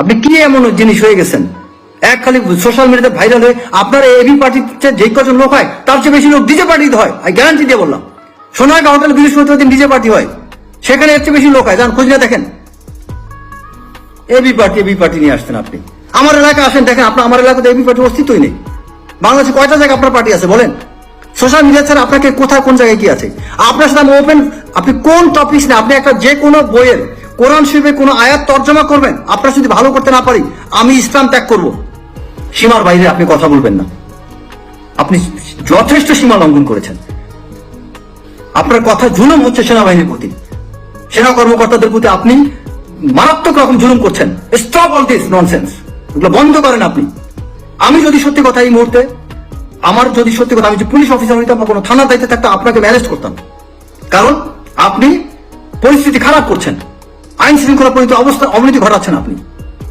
আপনি কি এমন জিনিস হয়ে গেছেন? এক খালি সোশ্যাল মিডিয়াতে ভাইরাল হয়ে আপনার এবি পার্টিতে যে কজন লোক হয় তার চেয়ে বেশি লোক ডিজে পার্টিতে হয়। আমি গ্যারান্টি দিয়ে বললাম, সোনারগাঁ হোটেল বৃহস্পতিবার দিন ডিজে পার্টি হয়, সেখানে এর চেয়ে বেশি লোক হয়। যান খোঁজ না দেখেন। এবি পার্টি নিয়ে আসছেন আপনি। আমার এলাকায় আসেন, দেখেন আপনার আমার এলাকাতে এবি পার্টির অস্তিত্বই নেই। বাংলাদেশে কয়টা জায়গায় আপনার পার্টি আছে বলেন? সোশ্যাল মিডিয়া ছাড়া আপনাকে কোথায় কোন জায়গায় কি আছে? আপনার সাথে আমি ওপেন, আপনি কোন টপিক না, আপনি একটা যে কোনো বইয়ের কোরআন শরীফের কোনো আয়াত তর্জমা করবেন, আপনার যদি ভালো করতে না পারি আমি ইসলাম ত্যাগ করব। সীমার বাইরে আপনি কথা বলবেন না। আপনি যথেষ্ট সীমা লঙ্ঘন করেছেন। আপনার কথা জুলুম হচ্ছে সেনাবাহিনীর প্রতি, সেনা কর্মকর্তাদের প্রতি আপনি মারাত্মক রকম জুলুম করছেন। স্টপ অল দিস ননসেন্স, এগুলো বন্ধ করেন আপনি। আমি যদি সত্যি কথা এই মুহূর্তে, আমার যদি সত্যি কথা, আমি যে পুলিশ অফিসার হইতাম বা কোনো থানার দায়িত্বে থাকতাম, আপনাকে ম্যানেজ করতাম। কারণ আপনি পরিস্থিতি খারাপ করছেন, আইন শৃঙ্খলা পরিস্থিতি অবস্থা অবনতি ঘটাচ্ছেন আপনি।